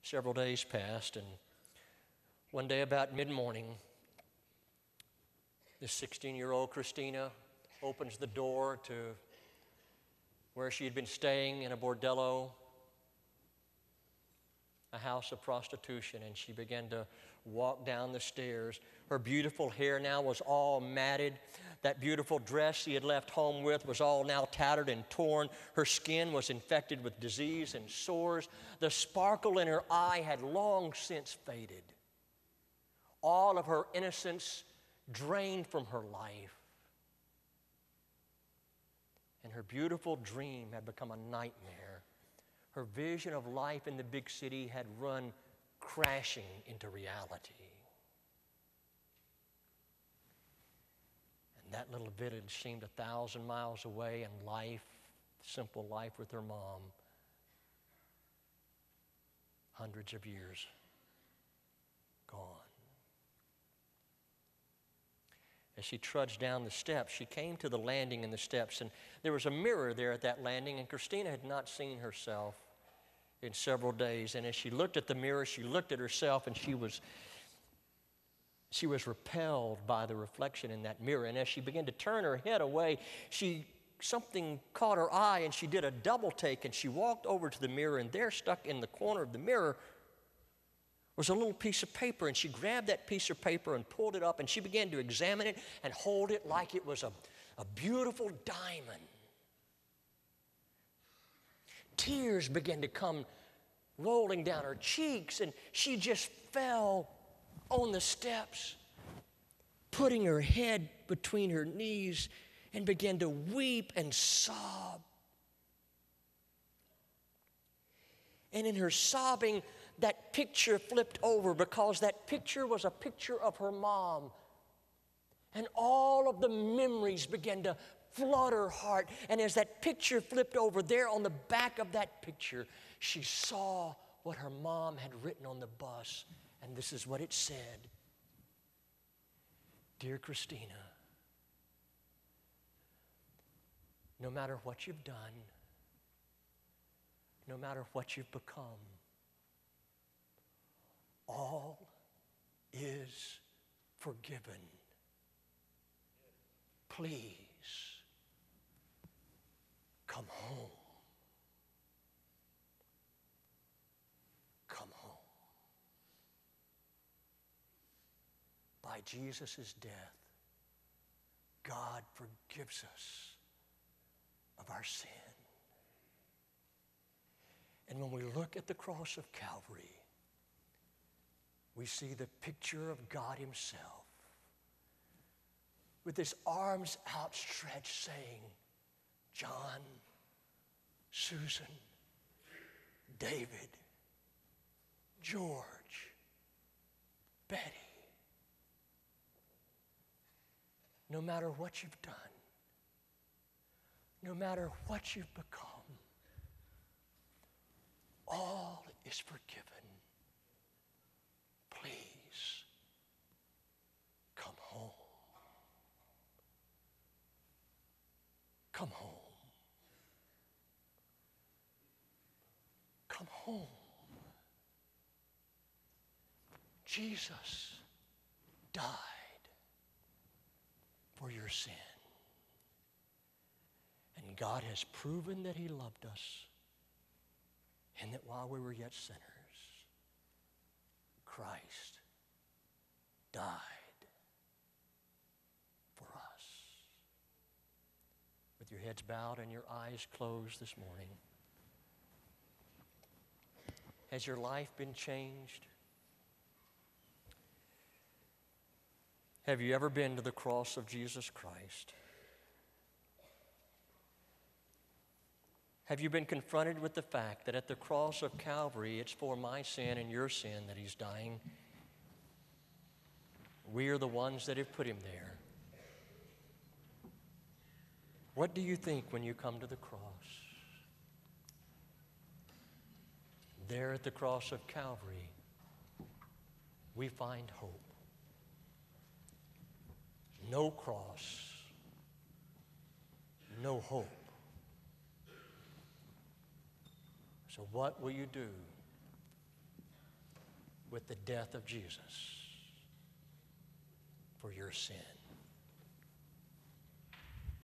Several days passed, and one day about mid-morning, this 16-year-old Christina opens the door to where she had been staying in a bordello, a house of prostitution, and she began to walk down the stairs. Her beautiful hair now was all matted. That beautiful dress she had left home with was all now tattered and torn. Her skin was infected with disease and sores. The sparkle in her eye had long since faded. All of her innocence drained from her life. And her beautiful dream had become a nightmare. Her vision of life in the big city had run crashing into reality. And that little village seemed 1,000 miles away, and life, simple life with her mom, hundreds of years gone. As she trudged down the steps, she came to the landing in the steps, and there was a mirror there at that landing, and Christina had not seen herself in several days. And as she looked at the mirror, she looked at herself, and she was repelled by the reflection in that mirror. And as she began to turn her head away, something caught her eye, and she did a double take, and she walked over to the mirror, and there, stuck in the corner of the mirror, was a little piece of paper. And she grabbed that piece of paper and pulled it up, and she began to examine it and hold it like it was a beautiful diamond. Tears began to come rolling down her cheeks, and she just fell on the steps, putting her head between her knees, and began to weep and sob. And in her sobbing, that picture flipped over, because that picture was a picture of her mom. And all of the memories began to flood her heart. And as that picture flipped over, there on the back of that picture, she saw what her mom had written on the bus. And this is what it said: "Dear Christina, no matter what you've done, no matter what you've become, all is forgiven. Please come home. Come home." By Jesus' death, God forgives us of our sin. And when we look at the cross of Calvary, we see the picture of God Himself with His arms outstretched, saying, "John, Susan, David, George, Betty, no matter what you've done, no matter what you've become, all is forgiven. Please come home. Come home. Come home." Jesus died for your sin. And God has proven that He loved us, and that while we were yet sinners, Christ died for us. With your heads bowed and your eyes closed this morning, has your life been changed? Have you ever been to the cross of Jesus Christ? Have you been confronted with the fact that at the cross of Calvary, it's for my sin and your sin that He's dying? We are the ones that have put Him there. What do you think when you come to the cross? There at the cross of Calvary, we find hope. No cross, no hope. So what will you do with the death of Jesus for your sin.